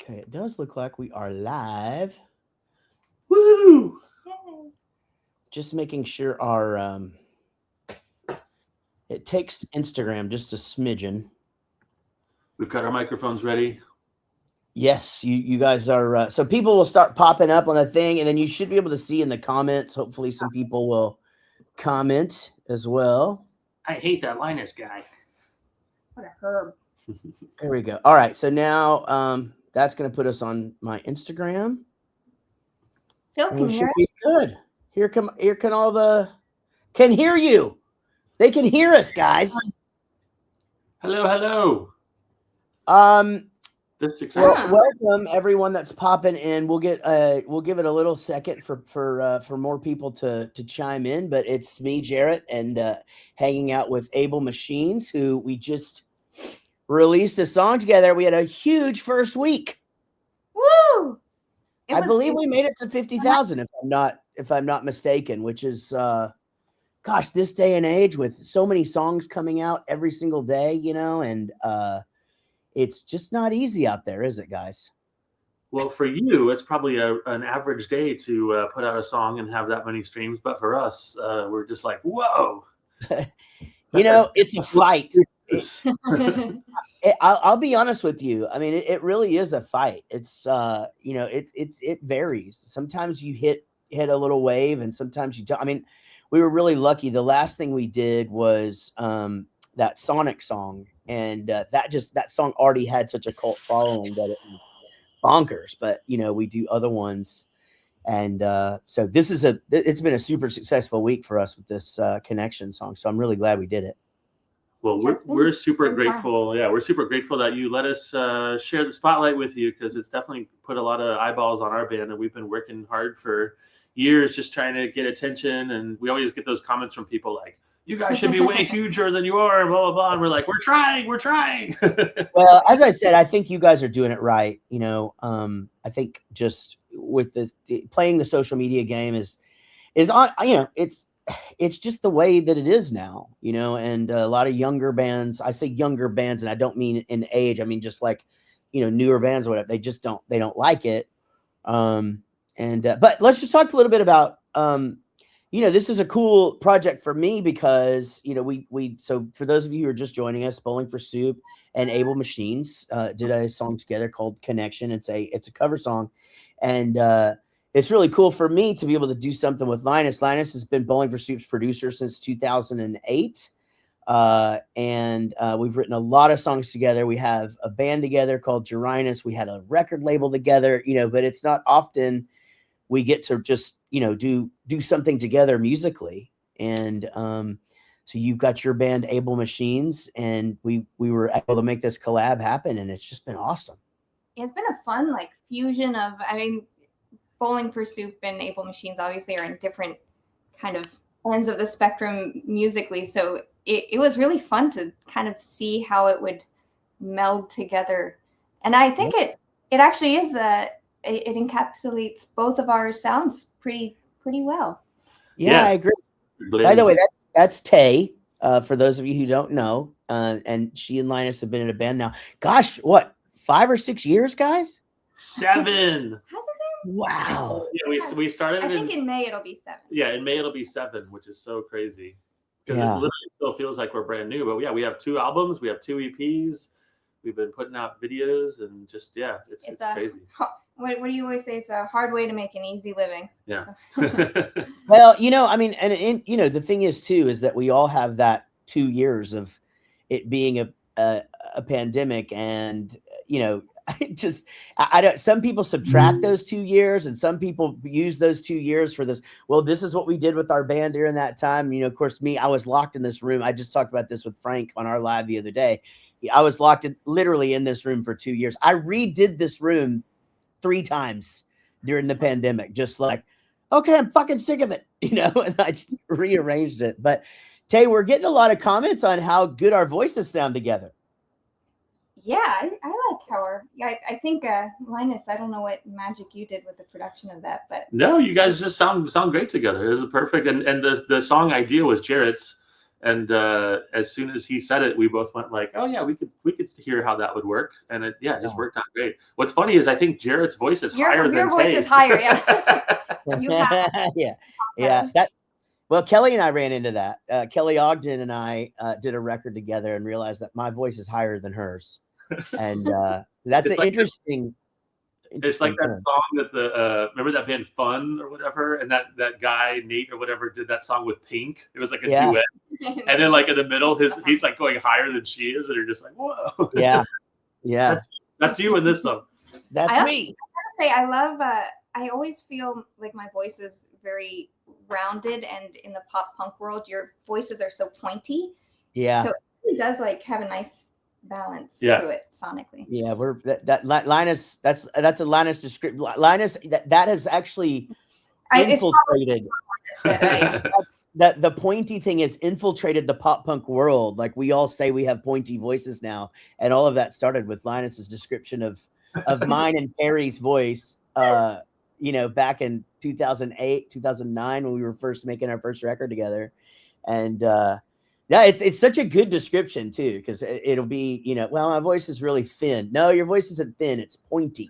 Okay, it does look like we are live. Woo! Yay. Just making sure our it takes Instagram just a smidgen. We've got our microphones ready. Yes, you guys are so people will start popping up on the thing, and then you should be able to see in the comments. Hopefully, some people will comment as well. I hate that Linus guy. What a herb. There we go. All right, so now that's going to put us on my Instagram, Phil and can we hear should it. be good. Here can all the can hear you. They can hear us, guys. Hello, hello. This is exciting. Well, welcome everyone that's popping in. We'll give it a little second for more people to chime in, but it's me, Jaret, and hanging out with Able Machines, who we just released a song together. We had a huge first week. Woo! I believe we made it to 50,000 if I'm not mistaken, which is gosh, this day and age with so many songs coming out every single day, and it's just not easy out there, is it, guys? Well, for you, it's probably an average day to put out a song and have that many streams. But for us, we're just like, whoa. It's a fight. I'll be honest with you. I mean, it really is a fight. It's it varies. Sometimes you hit a little wave, and sometimes you don't. I mean, we were really lucky. The last thing we did was that Sonic song, and that song already had such a cult following that it was bonkers. But we do other ones, and so it's been a super successful week for us with this Connection song. So I'm really glad we did it. Well, we're super grateful. Yeah, we're super grateful that you let us share the spotlight with you, because it's definitely put a lot of eyeballs on our band, and we've been working hard for years just trying to get attention. And we always get those comments from people like, you guys should be way huger than you are, blah, blah, blah. And we're like, we're trying. Well, as I said, I think you guys are doing it right. I think just with playing the social media game is on, it's just the way that it is now, and a lot of younger bands, I say younger bands, and I don't mean in age. I mean, just like, newer bands or whatever, they don't like it. But let's just talk a little bit about, this is a cool project for me because, so for those of you who are just joining us, Bowling for Soup and Able Machines did a song together called Connection. It's a cover song. And it's really cool for me to be able to do something with Linus. Linus has been Bowling for Soup's producer since 2008. And we've written a lot of songs together. We have a band together called Jarinus. We had a record label together, but it's not often we get to just, do something together musically. And so you've got your band Able Machines, and we were able to make this collab happen, and it's just been awesome. It's been a fun fusion of, Bowling for Soup and Able Machines obviously are in different kind of ends of the spectrum musically. So it was really fun to kind of see how it would meld together. And I think it actually is it encapsulates both of our sounds pretty well. Yeah, I agree. By the way, that's Tay. For those of you who don't know, and she and Linus have been in a band now. Gosh, what, 5 or 6 years, guys? 7. Has it been? Wow. Yeah, we started. I think in May it'll be 7. Yeah, in May it'll be 7, which is so crazy because it literally still feels like we're brand new. But yeah, we have 2 albums, we have 2 EPs. We've been putting out videos, and just it's crazy. What do you always say? It's a hard way to make an easy living. Yeah. Well, the thing is too is that we all have that 2 years of it being a pandemic, and I don't. Some people subtract those 2 years, and some people use those 2 years for this. Well, this is what we did with our band during that time. Of course, I was locked in this room. I just talked about this with Frank on our live the other day. I was literally in this room for 2 years. I redid this room 3 times during the pandemic, just like, okay, I'm fucking sick of it, and I rearranged it. But Tay, we're getting a lot of comments on how good our voices sound together. Yeah, I like how I think Linus, I don't know what magic you did with the production of that, but no, you guys just sound great together. It was perfect, and the song idea was Jaret's, And as soon as he said it, we both went like, "Oh yeah, we could hear how that would work." And it just worked out great. What's funny is I think Jaret's voice is higher than your voice Tay's. is higher. Yeah. You have yeah. Well, Kelly and I ran into that. Kelly Ogden and I did a record together and realized that my voice is higher than hers, and that's It's an like interesting. It's like that thing. song that the remember that band Fun or whatever, and that guy Nate or whatever did that song with Pink. It was like a duet, and then like in the middle, he's like going higher than she is, and you're just like, whoa. Yeah. That's you in this song. That's me. I say I love. I always feel like my voice is very rounded, and in the pop punk world, your voices are so pointy. Yeah. So it does like have a nice balance to it sonically. Yeah, we're that Linus. That's a Linus description. Linus that has actually infiltrated. That's the pointy thing has infiltrated the pop punk world. Like we all say we have pointy voices now, and all of that started with Linus's description of mine and Perry's voice. Back in 2008, 2009 when we were first making our first record together, and it's such a good description too, because it'll be well, my voice is really thin. No, your voice isn't thin; it's pointy.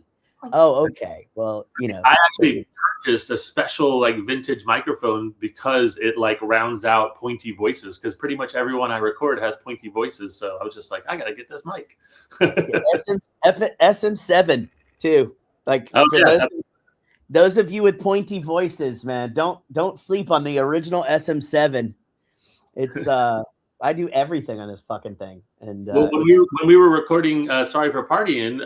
Oh, okay. Well, I actually purchased a special like vintage microphone because it like rounds out pointy voices. Because pretty much everyone I record has pointy voices, so I was just like, I gotta get this mic. SM7 too. Like those of you with pointy voices, man, don't sleep on the original SM7. It's I do everything on this fucking thing. And when we were recording Sorry for Partying,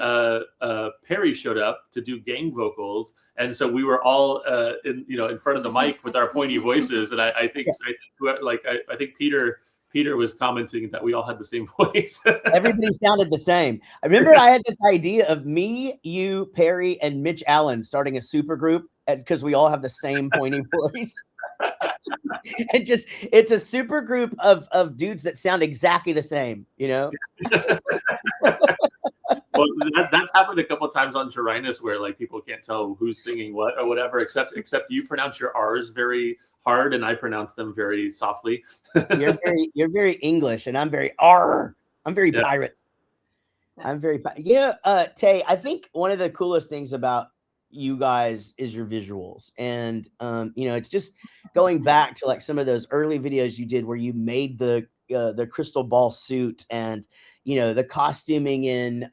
Perry showed up to do gang vocals, and so we were all in front of the mic with our pointy voices. And I think Peter was commenting that we all had the same voice. Everybody sounded the same. I remember I had this idea of me, you, Perry, and Mitch Allen starting a super group because we all have the same pointy voice. And it's a super group of dudes that sound exactly the same, Well, that's happened a couple of times on Jarinus where like people can't tell who's singing what or whatever, except you pronounce your R's very hard and I pronounce them very softly. You're very English and I'm very R. I'm very pirate. I'm very Tay, I think one of the coolest things about you guys is your visuals, and it's just going back to like some of those early videos you did where you made the crystal ball suit and the costuming in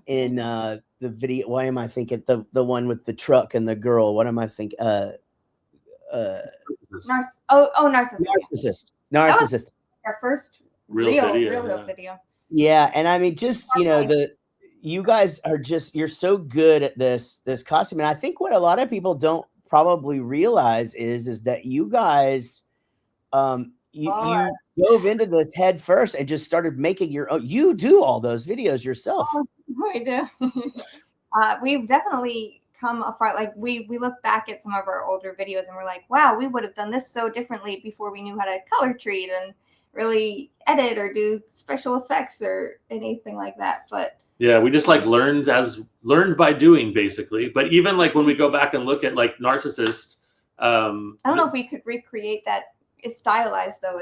the video. Why am I thinking the one with the truck and the girl? What am I thinking? Narcissist. Our first real video. Yeah, and I mean, just you guys are you're so good at this costume, and I think what a lot of people don't probably realize is that you guys, you dove into this head first and just started making your own. You do all those videos yourself. I do. We've definitely come apart. Like we look back at some of our older videos and we're like, wow, we would have done this so differently before we knew how to color treat and really edit or do special effects or anything like that. But yeah, we just like learned by doing basically. But even like when we go back and look at like Narcissist, I don't know if we could recreate that. It's stylized though.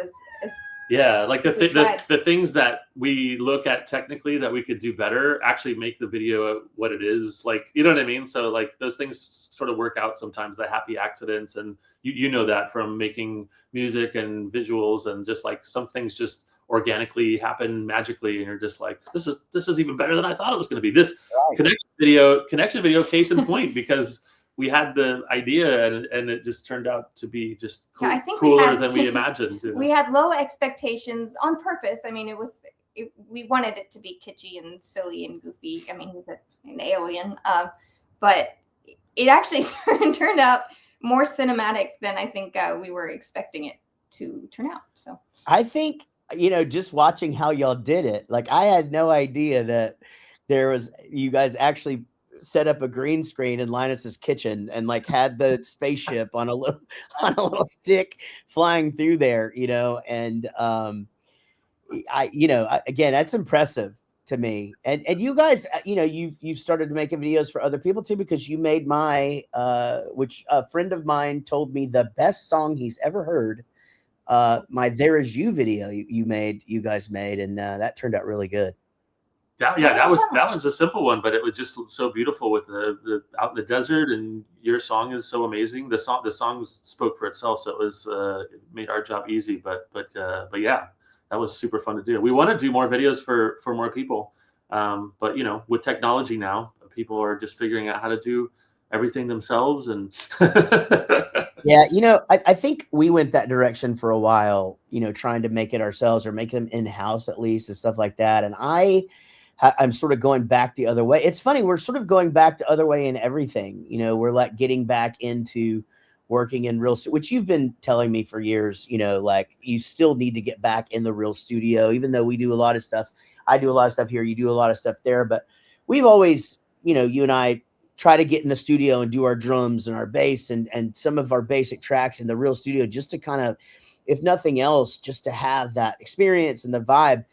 Like the things that we look at technically that we could do better actually make the video what it is. Like, you know what I mean? So like those things sort of work out sometimes, the happy accidents, and you know that from making music and visuals, and just like some things just organically happen magically, and you're just like, this is even better than I thought it was going to be. This connection video case in point, because we had the idea and it just turned out to be just cooler than we imagined. We had low expectations on purpose. I mean, we wanted it to be kitschy and silly and goofy. I mean, he's an alien, but it actually turned out more cinematic than I think we were expecting it to turn out. So I think, just watching how y'all did it, like I had no idea that you guys actually set up a green screen in Linus's kitchen and like had the spaceship on a little stick flying through there, and again, that's impressive to me. And you guys, you've started making videos for other people too, because you made which a friend of mine told me the best song he's ever heard my There Is You video you guys made, and that turned out really good. That was a simple one, but it was just so beautiful with the out in the desert, and your song is so amazing. The song spoke for itself, so it made our job easy. But yeah, that was super fun to do. We want to do more videos for more people, but with technology now, people are just figuring out how to do everything themselves. And yeah, I think we went that direction for a while. Trying to make it ourselves or make them in house at least and stuff like that. And I'm sort of going back the other way. It's funny. We're sort of going back the other way in everything. We're like getting back into working in real, which you've been telling me for years, like you still need to get back in the real studio, even though we do a lot of stuff. I do a lot of stuff here. You do a lot of stuff there, but we've always, you and I try to get in the studio and do our drums and our bass and some of our basic tracks in the real studio, just to kind of, if nothing else, just to have that experience and the vibe.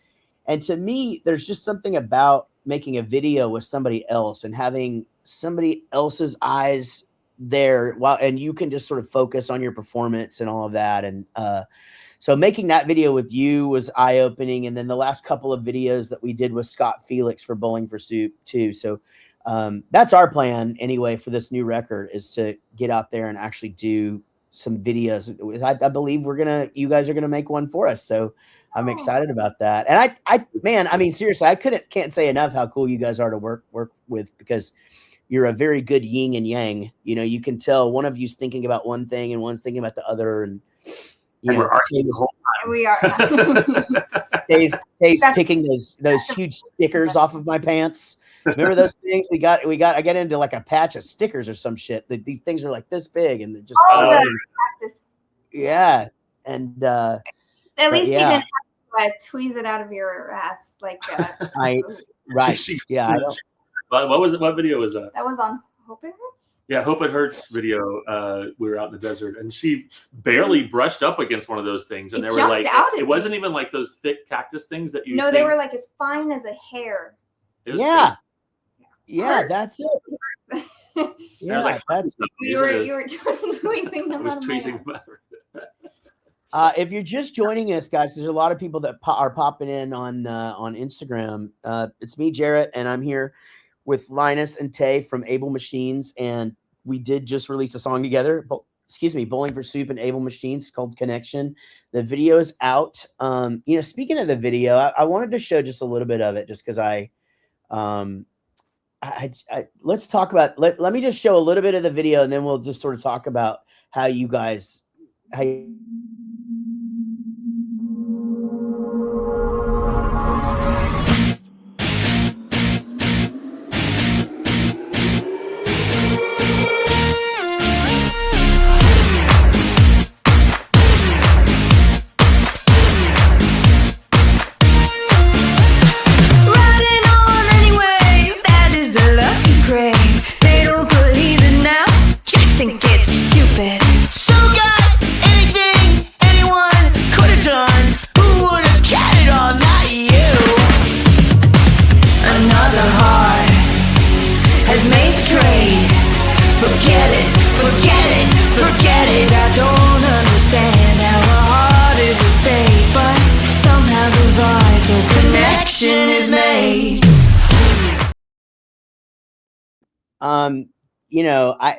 And to me, there's just something about making a video with somebody else and having somebody else's eyes there and you can just sort of focus on your performance and all of that. And so making that video with you was eye-opening. And then the last couple of videos that we did with Scott Felix for Bowling for Soup too. So that's our plan anyway for this new record, is to get out there and actually do some videos. I believe you guys are gonna make one for us. So I'm excited about that. And I mean, seriously, can't say enough how cool you guys are to work with, because you're a very good yin and yang. You can tell one of you's thinking about one thing and one's thinking about the other. And we're arguing the whole time. We are. Tay's picking those huge stickers off of my pants. Remember those things I got into like a patch of stickers or some shit. These things are like this big and they're just yeah. And at least you didn't have to tweeze it out of your ass like right. Yeah. I don't. But what video was that? That was on Hope It Hurts? Yeah, Hope It Hurts video. We were out in the desert and she barely brushed up against one of those things. And they were like, it wasn't even like those thick cactus things that you they were like as fine as a hair. Yeah. Yeah, that's it. Yeah, like, that's you were tweezing them. If you're just joining us, guys, there's a lot of people that are popping in on Instagram. It's me, Jaret, and I'm here with Linus and Tay from Able Machines, and we did just release a song together. Bowling for Soup and Able Machines, called Connection. The video is out. Speaking of the video, I wanted to show just a little bit of it, just because let's talk about. Let me just show a little bit of the video, and then we'll just sort of talk about how you guys.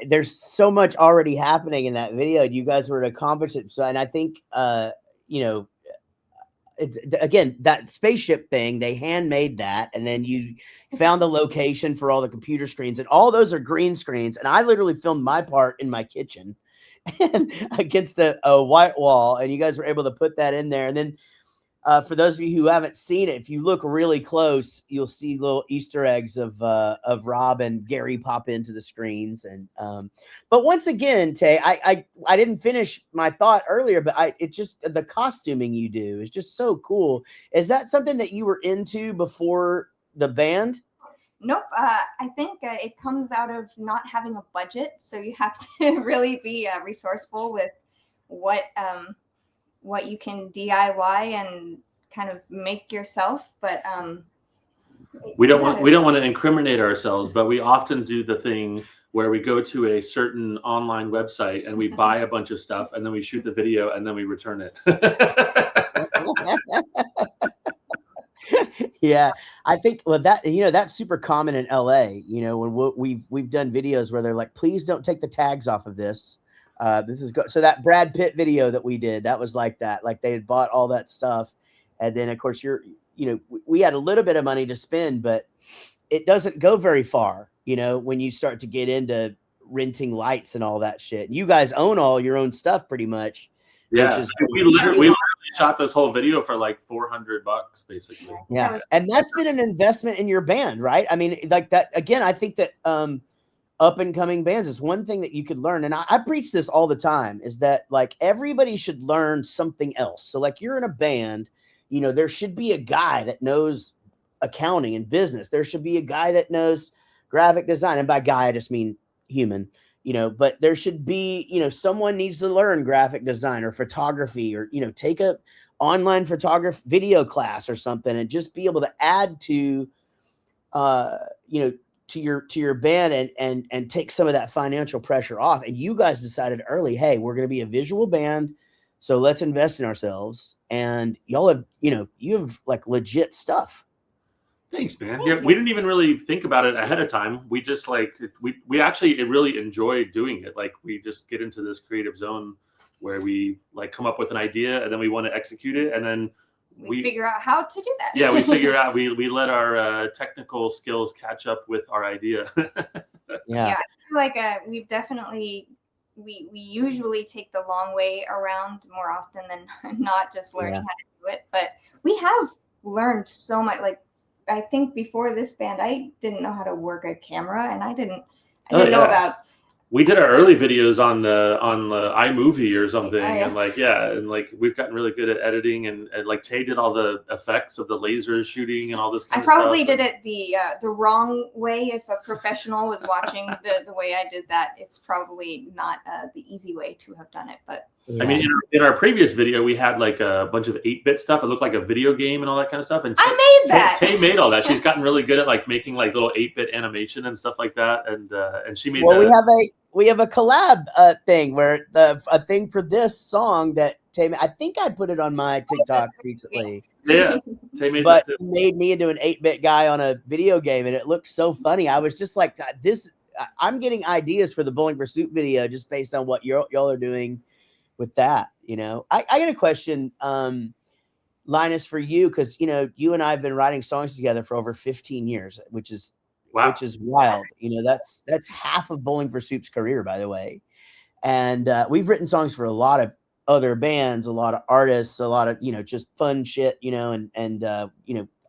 There's so much already happening in that video. You guys were to accomplish it. So, and I think, again, that spaceship thing, they handmade that. And then you found the location for all the computer screens, and all those are green screens. And I literally filmed my part in my kitchen and against a white wall. And you guys were able to put that in there. And then, for those of you who haven't seen it, if you look really close, you'll see little Easter eggs of Rob and Gary pop into the screens. And but once again, Tay, I didn't finish my thought earlier, but it just, the costuming you do is just so cool. Is that something that you were into before the band? Nope. I think it comes out of not having a budget, so you have to really be resourceful with what you can DIY and kind of make yourself. But we don't want to incriminate ourselves, but we often do the thing where we go to a certain online website and we buy a bunch of stuff and then we shoot the video and then we return it. Yeah, I think that that's super common in LA. When we've done videos where they're like, please don't take the tags off of this. So that Brad Pitt video that we did, that was like that. Like they had bought all that stuff, and then of course we had a little bit of money to spend, but it doesn't go very far. When you start to get into renting lights and all that shit. You guys own all your own stuff pretty much. Yeah, which is we literally shot this whole video for like $400 basically. Yeah, and that's been an investment in your band, right? I mean, like that again. I think that up and coming bands is one thing that you could learn, and I preach this all the time, is that like everybody should learn something else. So like you're in a band, there should be a guy that knows accounting and business. There should be a guy that knows graphic design, and by guy I just mean human. But there should be, someone needs to learn graphic design or photography, or, take a online photography video class or something, and just be able to add to, to your band and take some of that financial pressure off. And you guys decided early, hey, we're going to be a visual band, so let's invest in ourselves. And y'all have, you have like legit stuff. Thanks, man. Yeah, we didn't even really think about it ahead of time. We just we actually really enjoy doing it. Like we just get into this creative zone where we like come up with an idea and then we want to execute it, and then we figure out how to do that. Yeah, we figure out we let our technical skills catch up with our idea. Yeah, I feel like we've definitely we usually take the long way around more often than not, just learning how to do it. But we have learned so much. Like I think before this band, I didn't know how to work a camera, and I didn't know about. We did our early videos on the iMovie or something, and like we've gotten really good at editing, and like Tay did all the effects of the lasers shooting and all this kind of stuff. I probably did it the wrong way. If a professional was watching the way I did that, it's probably not the easy way to have done it. But I mean, in our previous video, we had like a bunch of 8-bit stuff. It looked like a video game and all that kind of stuff. And I made that. Tay made all that. She's gotten really good at like making like little 8-bit animation and stuff like that. And she made. Well, we have a collab thing where a thing for this song that Tay, I think I put it on my TikTok recently. Yeah, Tay made but that too. Made me into an 8-bit guy on a video game, and it looked so funny. I was just like, this. I'm getting ideas for the Bowling for Soup video just based on what y'all are doing with that. I got a question, Linus, for you, because you and I have been writing songs together for over 15 years, which is wild. That's half of Bowling for Soup's career, by the way. And we've written songs for a lot of other bands, a lot of artists, a lot of just fun shit, and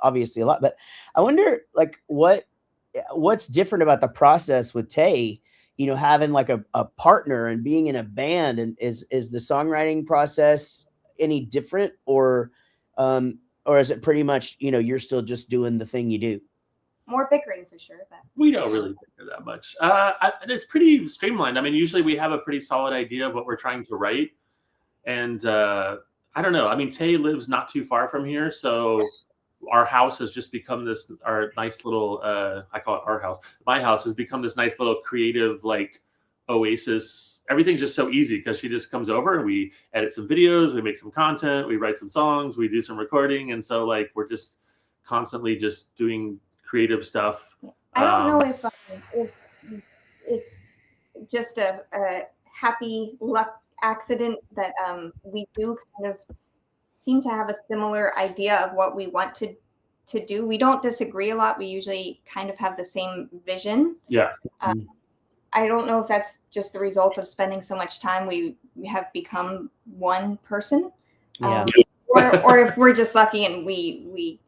obviously a lot. But I wonder, like, what's different about the process with Tay, having like a partner and being in a band, and is the songwriting process any different, or is it pretty much, you're still just doing the thing you do? More bickering for sure, but we don't really bicker that much. It's pretty streamlined. I mean, usually we have a pretty solid idea of what we're trying to write. And I don't know. I mean, Tay lives not too far from here, so our house has just become our nice little, I call it our house. My house has become this nice little creative, like, oasis. Everything's just so easy because she just comes over and we edit some videos, we make some content, we write some songs, we do some recording. And so, like, we're just constantly just doing creative stuff. I don't know if it's just a happy luck accident that we do kind of seem to have a similar idea of what we want to do. We don't disagree a lot. We usually kind of have the same vision. Yeah. I don't know if that's just the result of spending so much time. We have become one person, or if we're just lucky and we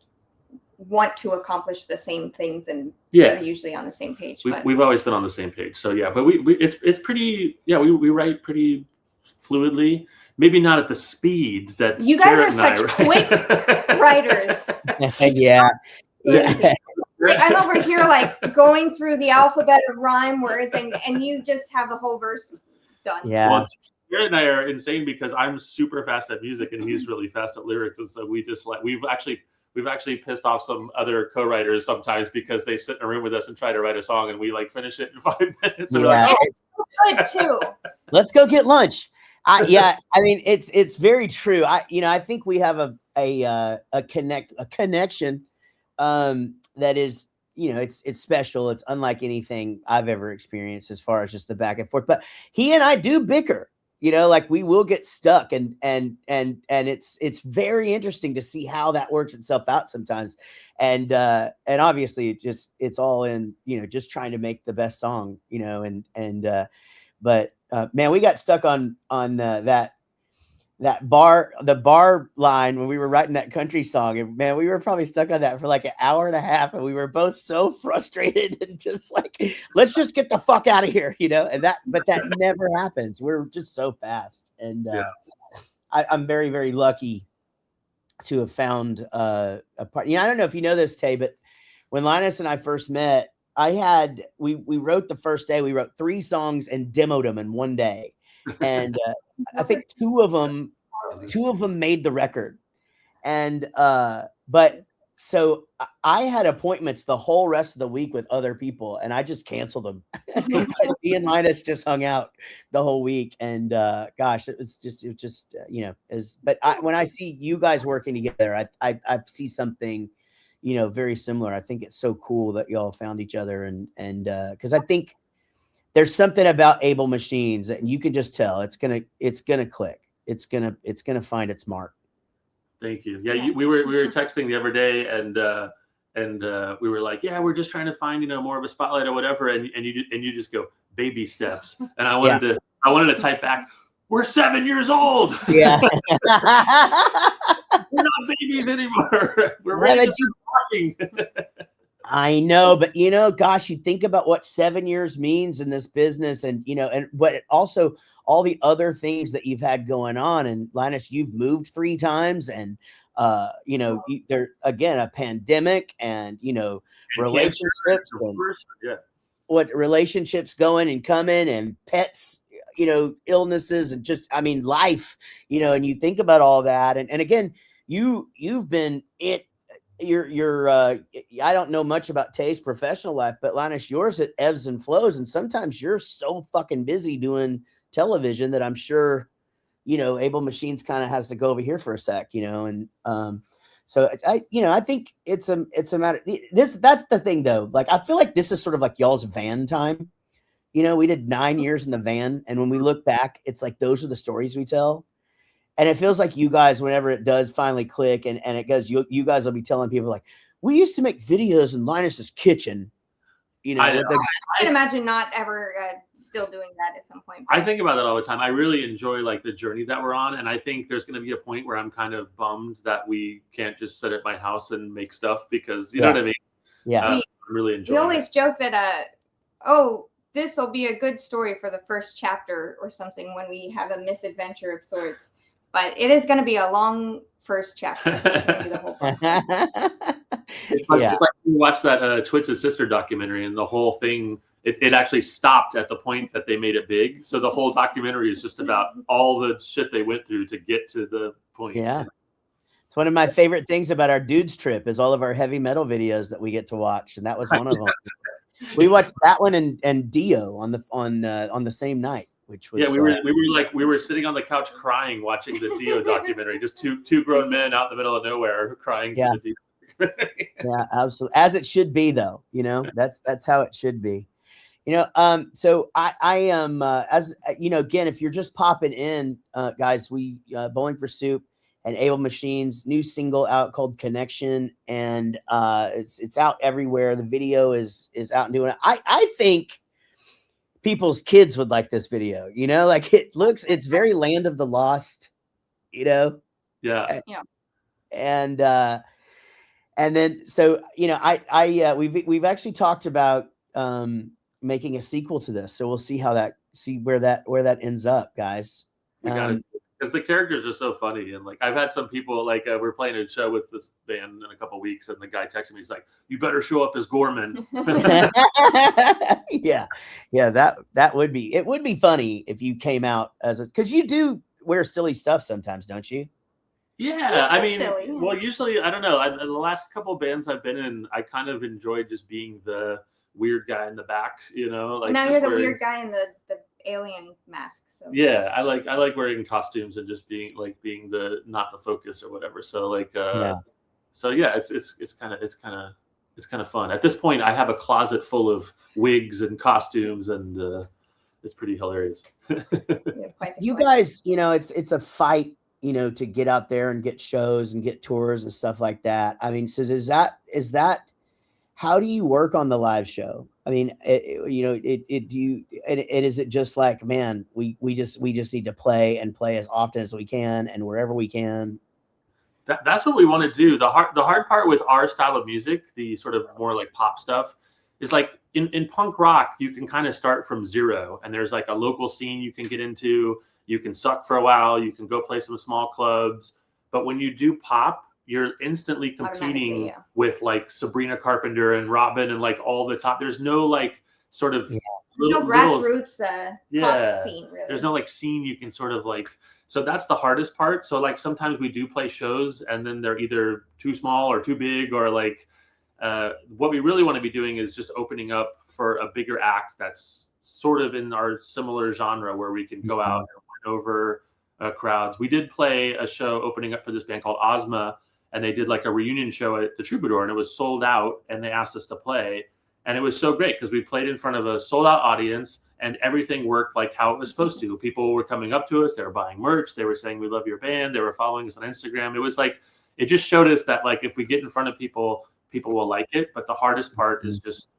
want to accomplish the same things, and we're usually on the same page. We've always been on the same page. So but it's pretty, we write pretty fluidly. Maybe not at the speed that you guys Jaret are such quick writers. Yeah. Like, I'm over here like going through the alphabet of rhyme words, and you just have the whole verse done. Yeah. Well, Jaret and I are insane because I'm super fast at music and he's really fast at lyrics, and so we've actually we've actually pissed off some other co-writers sometimes because they sit in a room with us and try to write a song and we like finish it in 5 minutes. And Yeah, it's good too. let's go get lunch. I mean, it's very true. I think we have a connection that is, it's special. It's unlike anything I've ever experienced as far as just the back and forth. But he and I do bicker. Like we will get stuck, and it's very interesting to see how that works itself out sometimes. And obviously it's all in, just trying to make the best song, but man, we got stuck on the bar line when we were writing that country song, and man, we were probably stuck on that for like an hour and a half, and we were both so frustrated and just like, let's just get the fuck out of here, but that never happens. We're just so fast. And I'm very, very lucky to have found a part. I don't know if you know this, Tay, but when Linus and I first met, we wrote the first day, we wrote 3 songs and demoed them in one day. And I think two of them made the record. And but so I had appointments the whole rest of the week with other people, and I just canceled them. Me and Linus just hung out the whole week, and gosh, it was just when I see you guys working together, I see something very similar. I think it's so cool that y'all found each other, and because I think there's something about Able Machines that you can just tell it's gonna click. It's gonna find its mark. Thank you. Yeah, we were texting the other day, and we were like, yeah, we're just trying to find more of a spotlight or whatever, and you just go baby steps, and I wanted to type back, we're 7 years old. Yeah. We're not babies anymore. We're ready to start talking. I know, but gosh, you think about what 7 years means in this business, and but also all the other things that you've had going on. And Linus, you've moved 3 times, and there again a pandemic, and relationships, what relationships going and coming, and pets, illnesses, and just life, and you think about all that, and again, you've been it. You're I don't know much about Tay's professional life, but Linus, yours, it ebbs and flows, and sometimes you're so fucking busy doing television that I'm sure Able Machines kind of has to go over here for a sec, and so I think it's a matter. That's the thing though. Like I feel like this is sort of like y'all's van time. We did 9 years in the van, and when we look back, it's like those are the stories we tell. And it feels like you guys, whenever it does finally click, and it goes, you guys will be telling people like, we used to make videos in Linus's kitchen. I can imagine not ever still doing that at some point. I think about that all the time. I really enjoy like the journey that we're on, and I think there's going to be a point where I'm kind of bummed that we can't just sit at my house and make stuff, because you know what I mean. Yeah, I'm really enjoying. We always joke that this will be a good story for the first chapter or something when we have a misadventure of sorts. But it is going to be a long first chapter. It's going to be the whole it's like you watch that Twits' Sister documentary, and the whole thing, it actually stopped at the point that they made it big. So the whole documentary is just about all the shit they went through to get to the point. Yeah. It's one of my favorite things about our dudes trip is all of our heavy metal videos that we get to watch. And that was one of them. We watched that one and Dio on the same night. Which was, we were sitting on the couch crying watching the Dio documentary. Just two grown men out in the middle of nowhere crying. Yeah, to the Dio. Yeah, absolutely, as it should be, though. That's how it should be. So I am as again, if you're just popping in, guys, we Bowling for Soup and Able Machines new single out called Connection, and it's out everywhere. The video is out and doing it. I think people's kids would like this video, like it's very Land of the Lost, Yeah. And then, so, we've actually talked about, making a sequel to this. So we'll see where that ends up, guys. Because the characters are so funny, and like I've had some people like we're playing a show with this band in a couple of weeks, and the guy texted me, he's like, "You better show up as Gorman." yeah, that would be funny if you came out because you do wear silly stuff sometimes, don't you? Yeah, It's I so mean, silly, yeah. well, usually I don't know. The last couple bands I've been in, I kind of enjoyed just being the weird guy in the back, like now just you're the wearing, weird guy in the alien mask. So yeah, I like wearing costumes and just being the not the focus or whatever. So like Yeah. so yeah, it's kind of fun. At this point, I have a closet full of wigs and costumes, and it's pretty hilarious. you have quite the You collection. guys, it's a fight, to get out there and get shows and get tours and stuff like that. I mean, so is that how do you work on the live show? I mean, do you, and is it just like, man, we just need to play as often as we can and wherever we can? That's what we want to do. The hard part with our style of music, the sort of more like pop stuff, is like in punk rock, you can kind of start from zero, and there's like a local scene you can get into. You can suck for a while. You can go play some small clubs. But when you do pop, you're instantly competing yeah. with like Sabrina Carpenter and Robin and like all the top. There's no like sort of no grassroots pop scene, really. There's no like scene you can sort of like. So that's the hardest part. So like sometimes we do play shows and then they're either too small or too big, or like what we really want to be doing is just opening up for a bigger act that's sort of in our similar genre where we can go out and win over crowds. We did play a show opening up for this band called Ozma, and they did like a reunion show at the Troubadour, and it was sold out, and they asked us to play. And it was so great because we played in front of a sold out audience and everything worked like how it was supposed to. People were coming up to us. They were buying merch. They were saying, we love your band. They were following us on Instagram. It was like, it just showed us that like, if we get in front of people, people will like it. But the hardest part is just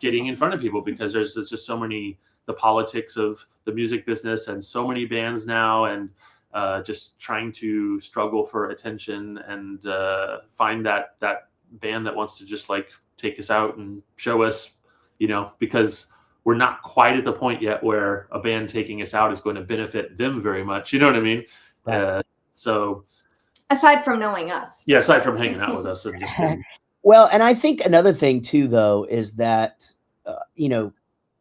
getting in front of people because there's just so many, the politics of the music business and so many bands now, and just trying to struggle for attention and find that band that wants to just like take us out and show us, because we're not quite at the point yet where a band taking us out is going to benefit them very much. You know what I mean? Right. So aside from knowing us. Yeah, aside from hanging out with us. And just well, and I think another thing too, though, is that,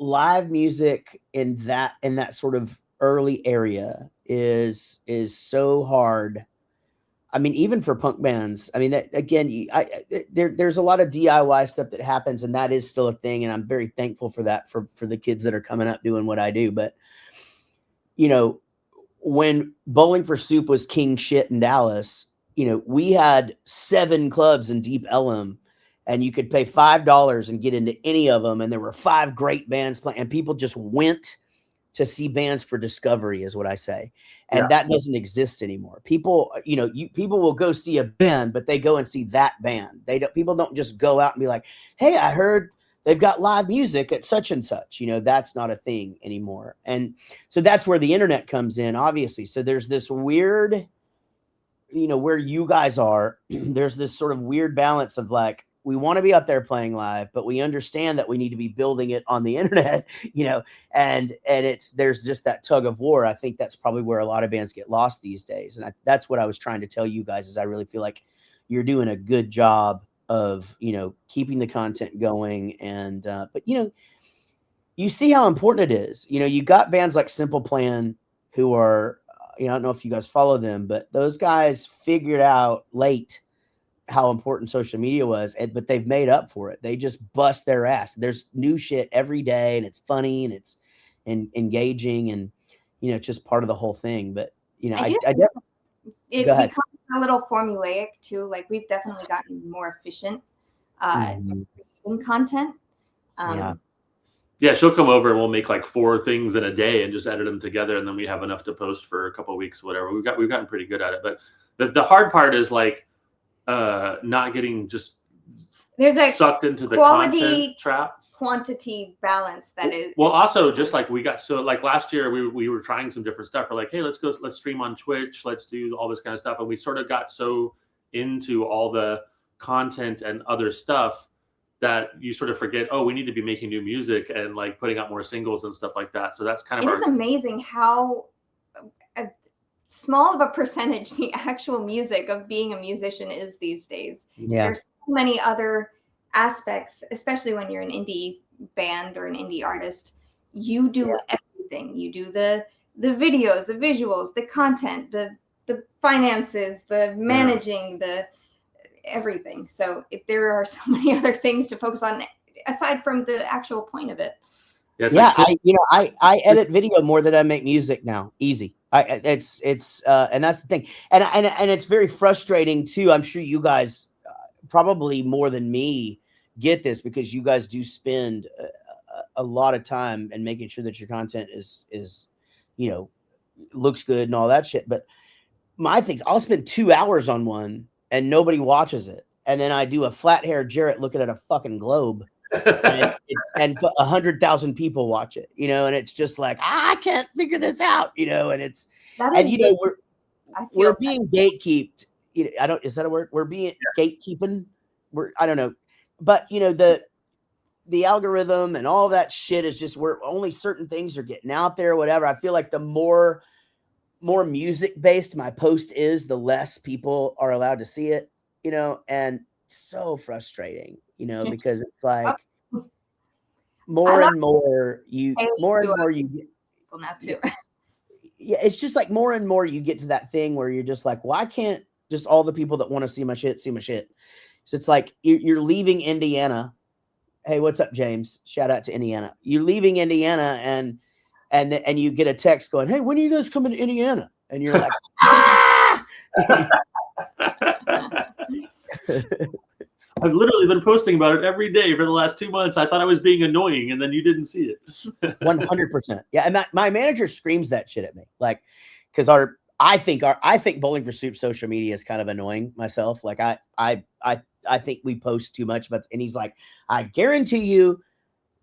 live music in that sort of early area is so hard. I mean, even for punk bands, I mean, that, again, there's a lot of DIY stuff that happens, and that is still a thing. And I'm very thankful for that, for the kids that are coming up doing what I do. But, when Bowling for Soup was king shit in Dallas, we had 7 clubs in Deep Ellum, and you could pay $5 and get into any of them. And there were 5 great bands playing, and people just went to see bands for discovery, is what I say. And that doesn't exist anymore. People, people will go see a band, but they go and see that band. People don't just go out and be like, hey, I heard they've got live music at such and such. That's not a thing anymore. And so that's where the internet comes in, obviously. So there's this weird, where you guys are, there's this sort of weird balance of like, we want to be out there playing live, but we understand that we need to be building it on the internet, and there's just that tug of war. I think that's probably where a lot of bands get lost these days. And that's what I was trying to tell you guys, is I really feel like you're doing a good job of, keeping the content going. And, but you see how important it is. You got bands like Simple Plan who are, I don't know if you guys follow them, but those guys figured out late how important social media was, but they've made up for it. They just bust their ass. There's new shit every day, and it's funny and it's engaging, and it's just part of the whole thing. But I definitely, it becomes a little formulaic too. Like, we've definitely gotten more efficient in content. Yeah, she'll come over and we'll make like 4 things in a day and just edit them together, and then we have enough to post for a couple of weeks, whatever. We've gotten pretty good at it. But the hard part is like not getting just sucked into the content trap. Quantity balance that is. Well, also just like we got, so like last year we were trying some different stuff. We're like, hey, let's stream on Twitch, let's do all this kind of stuff, and we sort of got so into all the content and other stuff that you sort of forget, oh, we need to be making new music and like putting out more singles and stuff like that. So that's kind of It is amazing how small of a percentage the actual music of being a musician is these days. Yeah. There's so many other aspects, especially when you're an indie band or an indie artist. You do everything. You do the videos, the visuals, the content, the the finances, the managing, the everything. So there are so many other things to focus on aside from the actual point of it. Yeah, I edit video more than I make music now. Easy. It's and that's the thing. And it's very frustrating too. I'm sure you guys probably more than me get this, because you guys do spend a lot of time in making sure that your content is looks good and all that shit. But my things, I'll spend 2 hours on one and nobody watches it, and then I do a flat hair Jaret looking at a fucking globe, and 100,000 people watch it, and it's just like, I can't figure this out, and it's we're being gatekeeped. Is that a word? We're being gatekeeping. I don't know, but the algorithm and all that shit is just where only certain things are getting out there, whatever. I feel like the more music based my post is, the less people are allowed to see it, and so frustrating, because it's like more and more you get now too. Yeah, it's just like more and more you get to that thing where you're just like, why can't just all the people that want to see my shit see my shit? So it's like you're leaving Indiana. Hey, what's up, James? Shout out to Indiana. You're leaving Indiana and you get a text going, hey, when are you guys coming to Indiana? And you're like, ah! I've literally been posting about it every day for the last 2 months. I thought I was being annoying, and then you didn't see it. 100%. Yeah, and my manager screams that shit at me, like, because I think Bowling for Soup social media is kind of annoying myself. Like I think we post too much, and he's like, I guarantee you,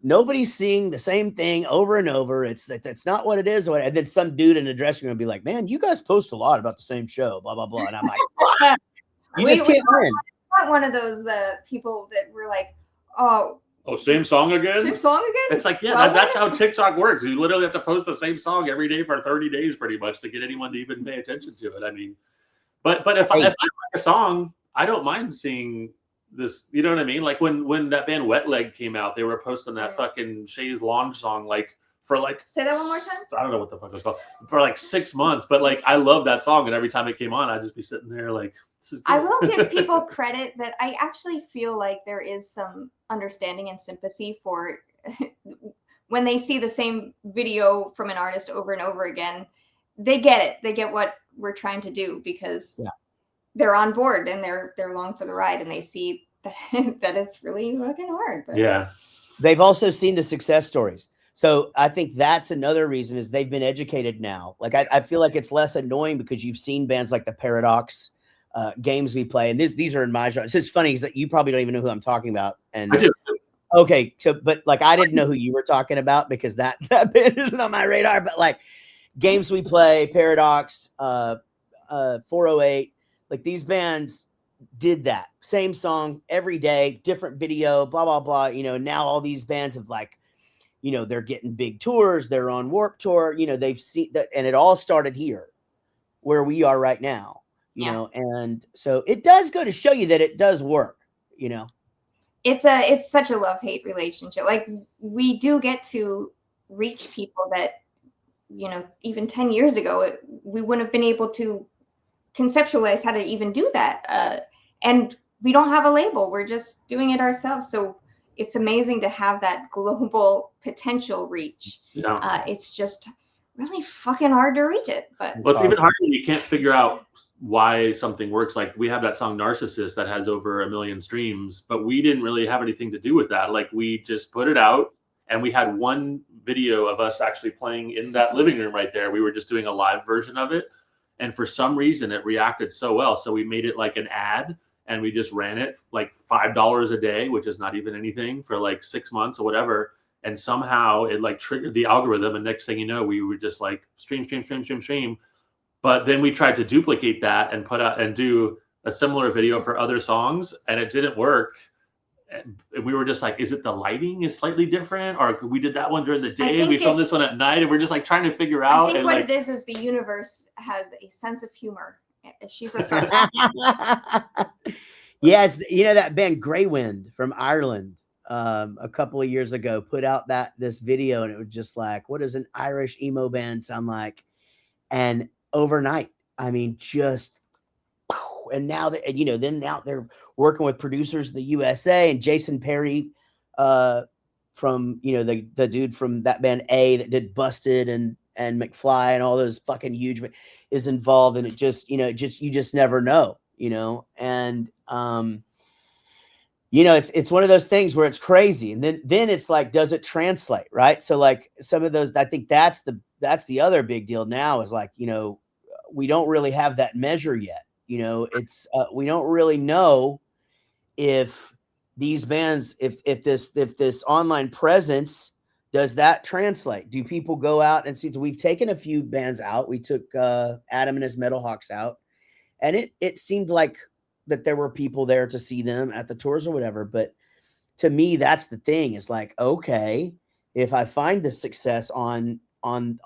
nobody's seeing the same thing over and over. That's not what it is. And then some dude in the dressing room will be like, man, you guys post a lot about the same show, blah blah blah. And I'm like, what? You just can't win. Not one of those people that were like, oh, same song again? Same song again? It's like, yeah, that's how TikTok works. You literally have to post the same song every day for 30 days pretty much to get anyone to even pay attention to it. I mean, but if I like a song, I don't mind seeing this. You know what I mean? Like when that band Wet Leg came out, they were posting that fucking Shays Launch song for say that one more time. I don't know what the fuck it was called, for like 6 months. But like, I love that song, and every time it came on, I'd just be sitting there like, this is good. I will give people credit that I actually feel like there is some understanding and sympathy for when they see the same video from an artist over and over again. They get it. They get what we're trying to do, because they're on board and they're along for the ride, and they see that it's really fucking hard. But. Yeah. They've also seen the success stories. So I think that's another reason, is they've been educated now. Like I feel like it's less annoying because you've seen bands like the Paradox, Games We Play, and these are in my genre. So it's funny because that you probably don't even know who I'm talking about. And I do. Okay, so but like I didn't know who you were talking about, because that band isn't on my radar. But like Games We Play, Paradox, 408, like these bands did that same song every day, different video, blah blah blah. Now all these bands have like, they're getting big tours, they're on Warped Tour. They've seen that, and it all started here, where we are right now. And so it does go to show you that it does work. It's such a love-hate relationship. Like, we do get to reach people that, even 10 years ago, we wouldn't have been able to conceptualize how to even do that. And we don't have a label. We're just doing it ourselves. So it's amazing to have that global potential reach. Yeah. It's just really fucking hard to reach it. But it's even harder when you can't figure out why something works. Like, we have that song Narcissist that has over 1 million streams, but we didn't really have anything to do with that. Like, we just put it out, and we had one video of us actually playing in that living room right there. We were just doing a live version of it, and for some reason it reacted so well, so we made it like an ad, and we just ran it like $5 a day, which is not even anything, for like 6 months or whatever. And somehow it like triggered the algorithm, and next thing you know, we were just like stream. But then we tried to duplicate that and put out and do a similar video for other songs, and it didn't work. And we were just like, is it the lighting is slightly different? Or we did that one during the day, we filmed this one at night, and we're just like trying to figure out. I think and what like, it is the universe has a sense of humor. She's a yeah, it's that band Grey Wind from Ireland, a couple of years ago, put out this video, and it was just like, what does an Irish emo band sound like? And overnight I mean, just, and now that, you know, then now they're working with producers in the USA, and Jason Perry, from, you know, the dude from that band A that did Busted and McFly and all those fucking huge, is involved. And it just, you know, you just never know, you know. And you know, it's one of those things where it's crazy, and then it's like, does it translate, right? So like some of those, I think that's the other big deal now, is like, you know, we don't really have that measure yet. You know, it's we don't really know if these bands, if this online presence, does that translate? Do people go out and see? So we've taken a few bands out. We took Adam and his Metal Hawks out, and it seemed like that there were people there to see them at the tours or whatever. But to me, that's the thing. Is like, okay, if I find the success on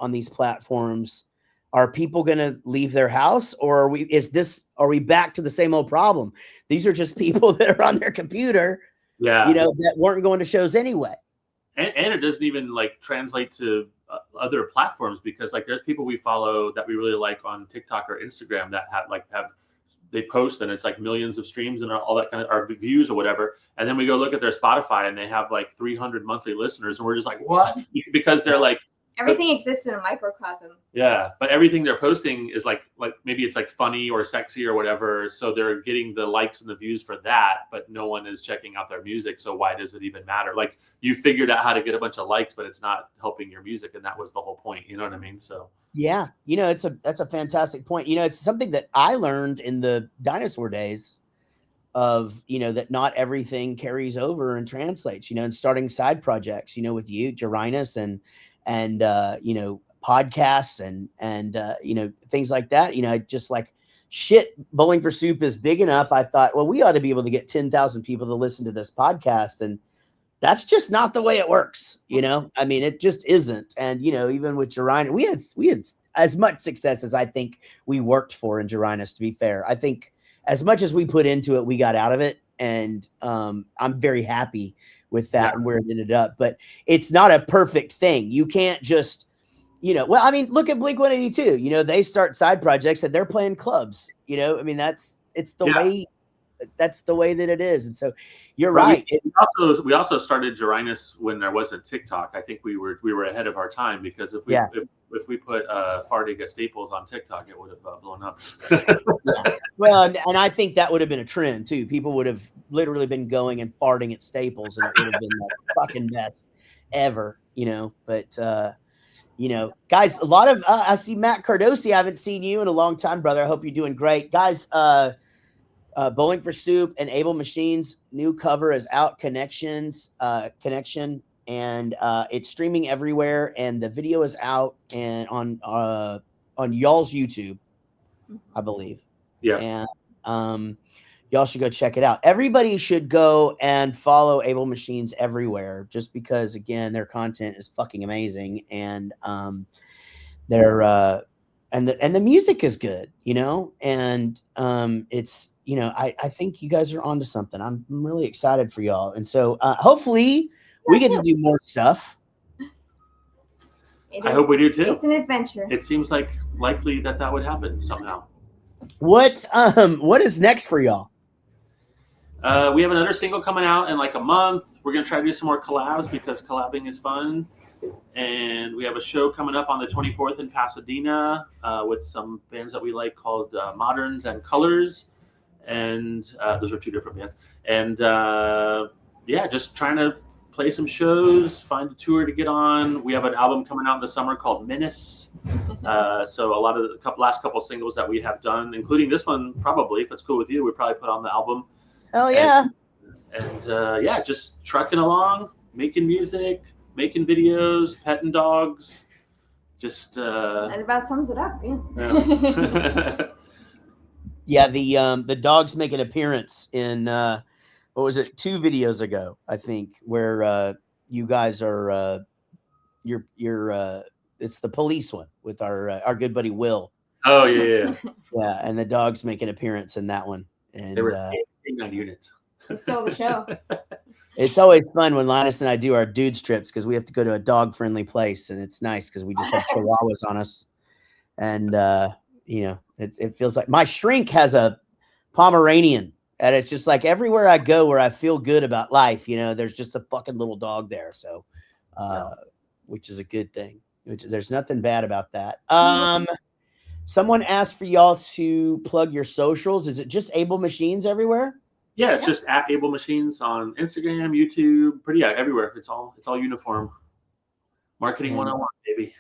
these platforms, are people going to leave their house, or are we back to the same old problem? These are just people that are on their computer, Yeah. you know, that weren't going to shows anyway. And it doesn't even like translate to other platforms, because like there's people we follow that we really like on TikTok or Instagram that have they post and it's like millions of streams and all that kind of, or views or whatever. And then we go look at their Spotify and they have like 300 monthly listeners. And we're just like, what? Because they're like, everything exists in a microcosm. yeah, but everything they're posting is like maybe it's like funny or sexy or whatever. So they're getting the likes and the views for that, but no one is checking out their music. So why does it even matter? Like, you figured out how to get a bunch of likes, but it's not helping your music. And that was the whole point. You know what I mean? So yeah, you know, that's a fantastic point. You know, it's something that I learned in the dinosaur days of, you know, that not everything carries over and translates, you know, and starting side projects, you know, with you, Jarinus, and you know, podcasts and you know, things like that. You know, just like, shit, Bowling for Soup is big enough. I thought, well, we ought to be able to get 10,000 people to listen to this podcast. And that's just not the way it works. You know, I mean, it just isn't. And, you know, even with Jarinus, we had as much success as I think we worked for in Jarinus, to be fair. I think as much as we put into it, we got out of it. And I'm very happy with that, and where it ended up. But it's not a perfect thing. You can't just, you know, well, I mean, look at Blink-182. You know, they start side projects and they're playing clubs. You know, I mean, that's the way that it is. And so you're right. We also started Jarinus when there wasn't TikTok. I think we were ahead of our time, because if we put farting at Staples on TikTok, it would have blown up. Yeah. Well, and I think that would have been a trend too. People would have literally been going and farting at Staples, and it would have been the fucking best ever, you know. But you know, guys, a lot of I see Matt Cardosi. I haven't seen you in a long time, brother. I hope you're doing great, guys. Bowling for Soup and Able Machines new cover is out. Connection, and it's streaming everywhere, and the video is out and on y'all's YouTube, I believe. Yeah. And y'all should go check it out. Everybody should go and follow Able Machines everywhere, just because, again, their content is fucking amazing, and they're and the music is good, you know, and it's, you know, I think you guys are onto something. I'm really excited for y'all, and so hopefully we get to do more stuff. I hope we do too. It's an adventure. It seems like likely that would happen somehow. What is next for y'all? We have another single coming out in like a month. We're gonna try to do some more collabs, because collabing is fun. And we have a show coming up on the 24th in Pasadena with some bands that we like called Moderns and Colors. And those are two different bands. And yeah, just trying to play some shows, find a tour to get on. We have an album coming out in the summer called Menace. So a last couple singles that we have done, including this one, probably, if it's cool with you, we probably put on the album. Hell yeah. And yeah, just trucking along, making music, making videos, petting dogs. Just That about sums it up. Yeah. Yeah, the dogs make an appearance in what was it, 2 videos ago, I think, where you guys are you're it's the police one with our good buddy Will. Oh yeah. Yeah, and the dogs make an appearance in that one. And They were K9 units. Stole the show. It's always fun when Linus and I do our dudes trips, because we have to go to a dog friendly place, and it's nice because we just have chihuahuas on us, and you know, It feels like my shrink has a Pomeranian, and it's just like everywhere I go where I feel good about life, there's just a fucking little dog there. So, which is a good thing. There's nothing bad about that. Someone asked for y'all to plug your socials. Is it just Able Machines everywhere? Yeah, it's just at Able Machines on Instagram, YouTube, everywhere. It's all uniform. Marketing 101, baby.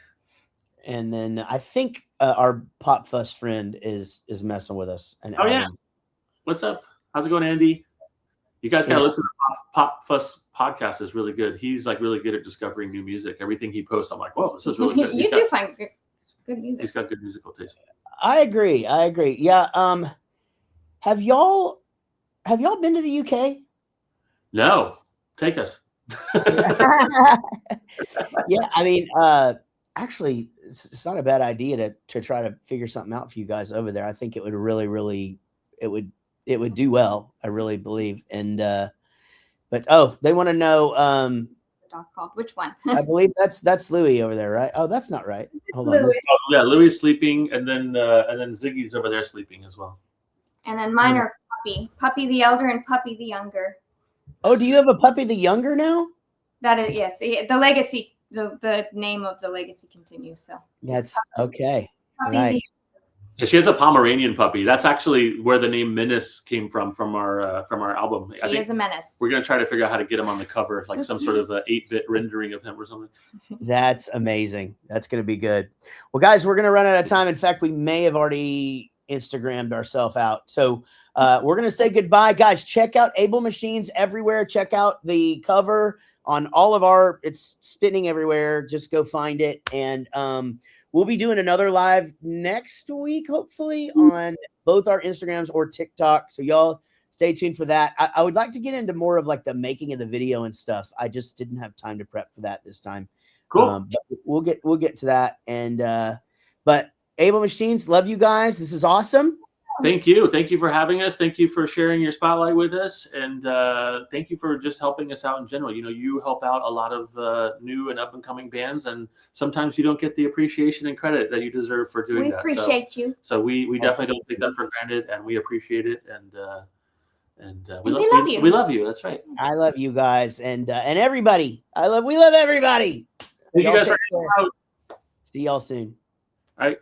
And then I think our Pop Fuss friend is messing with us. Yeah. What's up? How's it going, Andy? You guys gotta listen to Pop Fuss podcast. Is really good. He's like really good at discovering new music. Everything he posts, I'm like, whoa, this is really good. You do find good music. He's got good musical taste. I agree. Yeah. Have y'all been to the UK? No. Take us. Yeah, I mean, actually, it's not a bad idea to try to figure something out for you guys over there. I think it would really, it would do well. I really believe. And but they want to know. Dog called which one? I believe that's Louis over there, right? Oh, that's not right. Hold on. Louis is sleeping, and then Ziggy's over there sleeping as well. And then mine are Puppy the elder and Puppy the younger. Oh, do you have a Puppy the younger now? That is, yes. The legacy, the name of the legacy continues. So that's okay. Puppy Right. Yeah, she has a Pomeranian puppy. That's actually where the name Linus came from our album. He is a menace. We're gonna try to figure out how to get him on the cover, like some sort of 8-bit rendering of him or something. That's amazing. That's going to be good. Well, guys, we're going to run out of time. In fact, we may have already Instagrammed ourselves out. So we're going to say goodbye. Guys, check out Able Machines everywhere. Check out the cover on all of it's spinning everywhere. Just go find it. And we'll be doing another live next week, hopefully, on both our Instagrams or TikTok. So y'all stay tuned for that. I would like to get into more of like the making of the video and stuff. I just didn't have time to prep for that this time. Cool. But we'll get to that. And but Able Machines, love you guys. This is awesome. Thank you. Thank you for having us. Thank you for sharing your spotlight with us. And thank you for just helping us out in general. You help out a lot of new and up and coming bands, and sometimes you don't get the appreciation and credit that you deserve for doing that. We appreciate you. So we definitely don't take that for granted, and we appreciate it. And we love you. We love you. That's right. I love you guys and everybody. We love everybody. Thank you guys for See y'all soon. All right.